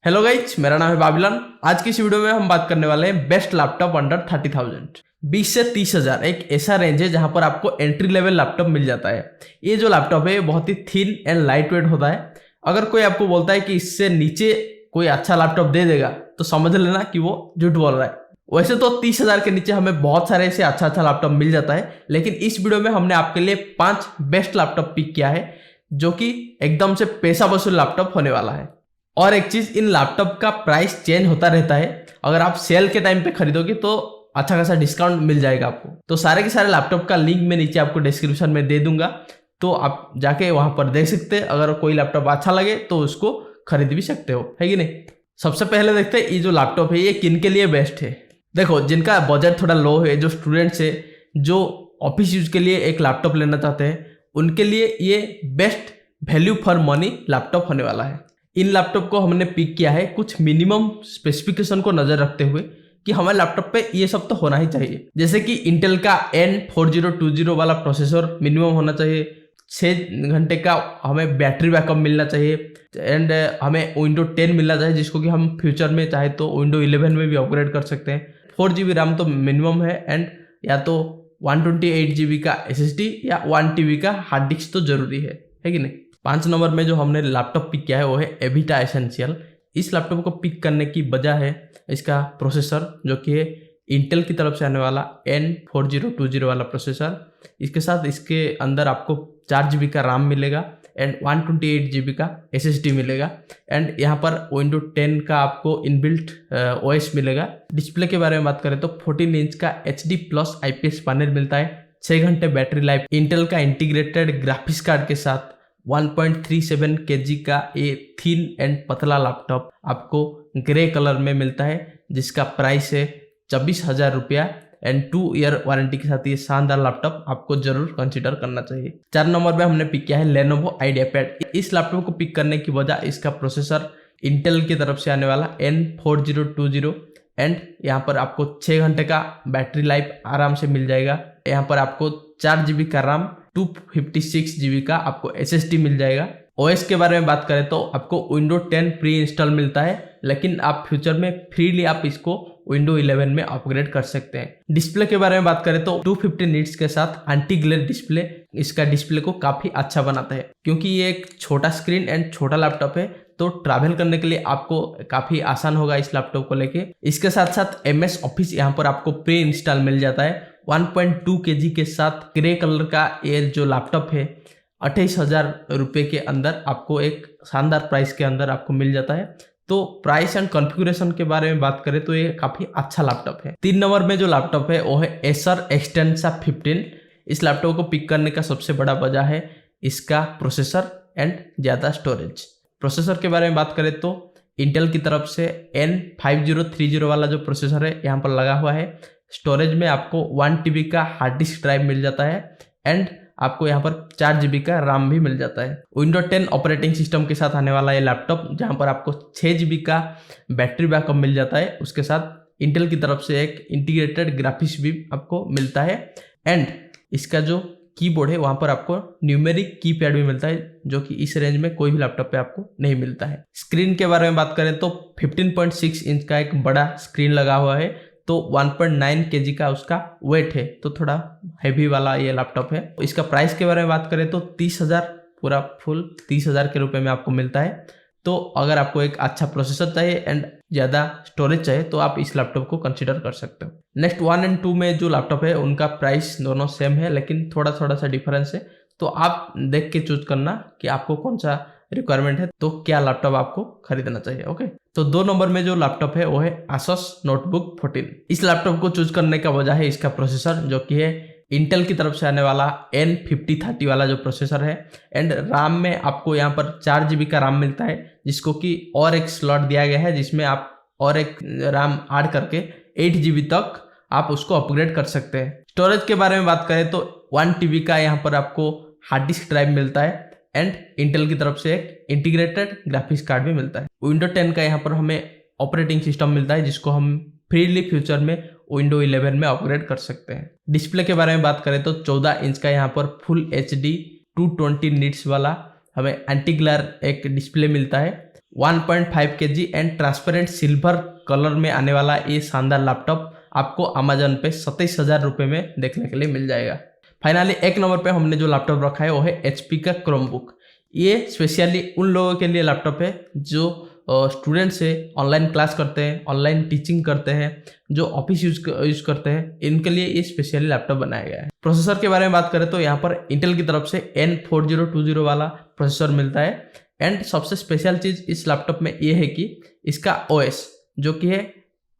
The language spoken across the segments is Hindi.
हेलो गाइज, मेरा नाम है बाबिलन। आज की इस वीडियो में हम बात करने वाले हैं बेस्ट लैपटॉप अंडर 30,000। 20 से 30,000 एक ऐसा रेंज है जहां पर आपको एंट्री लेवल लैपटॉप मिल जाता है। ये जो लैपटॉप है ये बहुत ही थिन एंड लाइट वेट होता है। अगर कोई आपको बोलता है कि इससे नीचे कोई अच्छा लैपटॉप दे देगा तो समझ लेना कि वो झूठ बोल रहा है। वैसे तो 30,000 के नीचे हमें बहुत सारे ऐसे अच्छा लैपटॉप मिल जाता है, लेकिन इस वीडियो में हमने आपके लिए 5 बेस्ट लैपटॉप पिक किया है जो कि एकदम से पैसा वसूल लैपटॉप होने वाला है। और एक चीज, इन लैपटॉप का प्राइस चेंज होता रहता है। अगर आप सेल के टाइम पे खरीदोगे तो अच्छा खासा डिस्काउंट मिल जाएगा आपको। तो सारे के सारे लैपटॉप का लिंक मैं नीचे आपको डिस्क्रिप्शन में दे दूंगा, तो आप जाके वहां पर देख सकते हैं। अगर कोई लैपटॉप अच्छा लगे तो उसको खरीद भी सकते हो, है कि नहीं। सबसे पहले देखते हैं ये जो लैपटॉप है ये किन के लिए बेस्ट है। देखो, जिनका बजट थोड़ा लो है, जो स्टूडेंट्स है, जो ऑफिस यूज के लिए एक लैपटॉप लेना चाहते हैं, उनके लिए ये best value for money laptop होने वाला है। इन लैपटॉप को हमने पिक किया है कुछ मिनिमम स्पेसिफिकेशन को नजर रखते हुए कि हमारे लैपटॉप पे ये सब तो होना ही चाहिए। जैसे कि इंटेल का N4020 वाला प्रोसेसर मिनिमम होना चाहिए, 6 घंटे का हमें बैटरी बैकअप मिलना चाहिए, एंड हमें विंडो 10 मिलना चाहिए जिसको कि हम फ्यूचर में चाहे तो विंडो 11 में भी अपग्रेड कर सकते हैं। 4 GB रैम तो मिनिमम है, एंड या तो 128 GB का SSD या 1 TB का हार्ड डिस्क तो जरूरी है कि नहीं। 5 नंबर में जो हमने लैपटॉप पिक किया है वो है एविटा एसेंशियल। इस लैपटॉप को पिक करने की वजह है इसका प्रोसेसर, जो कि है इंटेल की तरफ से आने वाला N4020 वाला प्रोसेसर। इसके साथ इसके अंदर आपको 4 GB का रैम मिलेगा एंड 128 GB का SSD मिलेगा, एंड यहाँ पर विंडो 10 का आपको इनबिल्ट OS मिलेगा। डिस्प्ले के बारे में बात करें तो 14 इंच का HD+ IPS पैनल मिलता है, 6 घंटे बैटरी लाइफ, इंटेल का इंटीग्रेटेड ग्राफिक्स कार्ड के साथ 1.37 kg का ये थिन एंड पतला लैपटॉप आपको ग्रे कलर में मिलता है, जिसका प्राइस है 24,000 रुपया, एंड 2 ईयर वारंटी के साथ ये शानदार लैपटॉप आपको जरूर कंसीडर करना चाहिए। 4 नंबर में हमने पिक किया है Lenovo IdeaPad। इस लैपटॉप को पिक करने की वजह इसका प्रोसेसर इंटेल की तरफ से आने वाला N4020, एंड यहाँ पर आपको 6 घंटे का बैटरी लाइफ आराम से मिल जाएगा। यहाँ पर आपको 4 GB का रैम, 256 GB का आपको SSD मिल जाएगा। OS के बारे में बात करें तो आपको विंडो 10 प्री इंस्टॉल मिलता है, लेकिन आप फ्यूचर में फ्रीली आप इसको विंडो 11 में अपग्रेड कर सकते हैं। डिस्प्ले के बारे में बात करें तो 250 निट्स के साथ एंटी ग्लेयर डिस्प्ले इसका डिस्प्ले को काफी अच्छा बनाता है। क्योंकि ये एक छोटा स्क्रीन एंड छोटा लैपटॉप है तो ट्रैवल करने के लिए आपको काफी आसान होगा इस लैपटॉप को लेके। इसके साथ साथ MS ऑफिस यहाँ पर आपको प्री इंस्टॉल मिल जाता है। 1.2 kg के साथ ग्रे कलर का ये जो लैपटॉप है 28,000 रुपये के अंदर आपको एक शानदार प्राइस के अंदर आपको मिल जाता है। तो प्राइस एंड कॉन्फ़िगरेशन के बारे में बात करें तो ये काफी अच्छा लैपटॉप है। 3 नंबर में जो लैपटॉप है वो है Acer Extensa 15। इस लैपटॉप को पिक करने का सबसे बड़ा वजह है इसका प्रोसेसर एंड ज्यादा स्टोरेज। प्रोसेसर के बारे में बात करें तो इंटेल की तरफ से N5030 वाला जो प्रोसेसर है यहाँ पर लगा हुआ है। स्टोरेज में आपको 1 TB का हार्ड डिस्क ड्राइव मिल जाता है, एंड आपको यहाँ पर 4 GB का रैम भी मिल जाता है। विंडो 10 ऑपरेटिंग सिस्टम के साथ आने वाला ये लैपटॉप, जहाँ पर आपको 6 GB का बैटरी बैकअप मिल जाता है। उसके साथ इंटेल की तरफ से एक इंटीग्रेटेड ग्राफिक्स भी आपको मिलता है, एंड इसका जो कीबोर्ड है वहाँ पर आपको न्यूमेरिक कीपैड भी मिलता है, जो कि इस रेंज में कोई भी लैपटॉप पे आपको नहीं मिलता है। स्क्रीन के बारे में बात करें तो 15.6 इंच का एक बड़ा स्क्रीन लगा हुआ है, तो 1.9 kg का उसका वेट है, तो थोड़ा हैवी वाला ये लैपटॉप है। इसका प्राइस के बारे में बात करें तो 30,000, पूरा फुल 30,000 के रुपए में आपको मिलता है। तो अगर आपको एक अच्छा प्रोसेसर चाहिए एंड ज़्यादा स्टोरेज चाहिए तो आप इस लैपटॉप को कंसीडर कर सकते हो। नेक्स्ट 1 और 2 में जो लैपटॉप है उनका प्राइस दोनों सेम है, लेकिन थोड़ा सा डिफरेंस है। तो आप देख के चूज करना कि आपको कौन सा रिक्वायरमेंट है, तो क्या लैपटॉप आपको खरीदना चाहिए। ओके, तो 2 नंबर में जो लैपटॉप है वो है Asus नोटबुक 14। इस लैपटॉप को चूज करने का वजह है इसका प्रोसेसर, जो कि है इंटेल की तरफ से आने वाला N5030 वाला जो प्रोसेसर है, एंड रैम में आपको यहाँ पर 4 GB का रैम मिलता है, जिसको कि और एक स्लॉट दिया गया है जिसमें आप और एक रैम ऐड करके 8 GB तक आप उसको अपग्रेड कर सकते हैं। स्टोरेज के बारे में बात करें तो 1 TB का यहाँ पर आपको हार्ड डिस्क ड्राइव मिलता है, एंड इंटेल की तरफ से एक इंटीग्रेटेड ग्राफिक्स कार्ड भी मिलता है। विंडो 10 का यहाँ पर हमें ऑपरेटिंग सिस्टम मिलता है, जिसको हम फ्रीली फ्यूचर में विंडो 11 में अपग्रेड कर सकते हैं। डिस्प्ले के बारे में बात करें तो 14 इंच का यहाँ पर फुल HD 220 निट्स वाला हमें एंटी ग्लेयर एक डिस्प्ले मिलता है, 1.5 kg and transparent silver colour में आने वाला ये शानदार लैपटॉप आपको अमेजन पे 27,000 रुपये में देखने के लिए मिल जाएगा। फाइनली एक नंबर पे हमने जो लैपटॉप रखा है वो है HP का क्रोमबुक। ये स्पेशली उन लोगों के लिए लैपटॉप है जो स्टूडेंट्स से ऑनलाइन क्लास करते हैं, ऑनलाइन टीचिंग करते हैं, जो ऑफिस यूज करते हैं, इनके लिए ये स्पेशली लैपटॉप बनाया गया है। प्रोसेसर के बारे में बात करें तो यहाँ पर इंटेल की तरफ से N4020 वाला प्रोसेसर मिलता है। एंड सबसे स्पेशल चीज़ इस लैपटॉप में ये है कि इसका OS जो कि है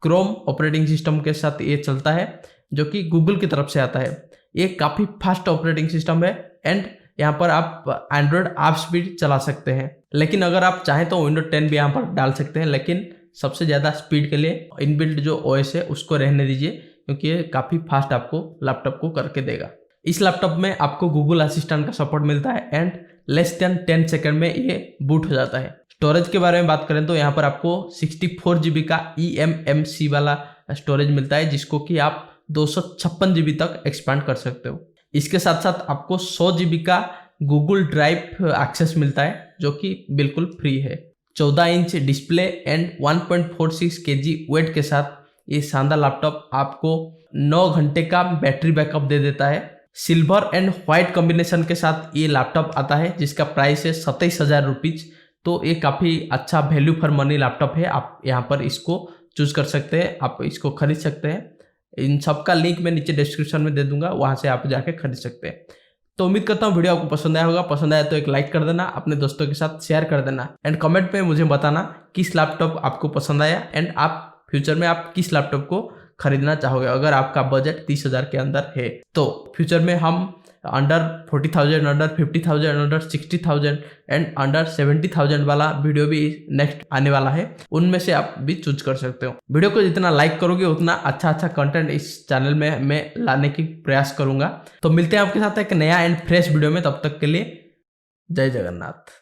क्रोम ऑपरेटिंग सिस्टम के साथ ये चलता है, जो कि गूगल की तरफ से आता है। ये काफ़ी फास्ट ऑपरेटिंग सिस्टम है एंड यहाँ पर आप एंड्रॉयड ऐप्स भी चला सकते हैं, लेकिन अगर आप चाहें तो विंडो 10 भी यहाँ पर डाल सकते हैं, लेकिन सबसे ज़्यादा स्पीड के लिए इनबिल्ट जो OS है उसको रहने दीजिए, क्योंकि ये काफ़ी फास्ट आपको लैपटॉप को करके देगा। इस लैपटॉप में आपको गूगल असिस्टेंट का सपोर्ट मिलता है एंड लेस देन 10 सेकेंड में ये बूट हो जाता है। स्टोरेज के बारे में बात करें तो यहाँ पर आपको 64 GB का eMMC वाला स्टोरेज मिलता है, जिसको कि आप 256 GB तक एक्सपांड कर सकते हो। इसके साथ साथ आपको 100 GB का गूगल ड्राइव एक्सेस मिलता है, जो कि बिल्कुल फ्री है। 14 inch display and 1.46 kg weight के साथ ये शानदार लैपटॉप आपको 9 घंटे का बैटरी बैकअप दे देता है। सिल्वर एंड व्हाइट कॉम्बिनेशन के साथ ये लैपटॉप आता है, जिसका प्राइस है 27,000 रुपीज़। तो ये काफ़ी अच्छा वैल्यू फॉर मनी लैपटॉप है। आप यहाँ पर इसको चूज कर सकते हैं, आप इसको खरीद सकते हैं। इन सब का लिंक मैं नीचे डिस्क्रिप्शन में दे दूंगा, वहाँ से आप जाके खरीद सकते हैं। तो उम्मीद करता हूँ वीडियो आपको पसंद आया होगा। पसंद आया तो एक लाइक कर देना, अपने दोस्तों के साथ शेयर कर देना एंड कमेंट में मुझे बताना किस लैपटॉप आपको पसंद आया एंड आप फ्यूचर में आप किस लैपटॉप को खरीदना चाहोगे। अगर आपका बजट 30,000 के अंदर है तो फ्यूचर में हम under 40,000, under 50,000, under 60,000 and under 70,000 वाला वीडियो भी नेक्स्ट आने वाला है, उनमें से आप भी चूज कर सकते हो। वीडियो को जितना लाइक करोगे उतना अच्छा कंटेंट इस चैनल में मैं लाने की प्रयास करूंगा। तो मिलते हैं आपके साथ एक नया एंड फ्रेश वीडियो में, तब तक के लिए जय जगन्नाथ।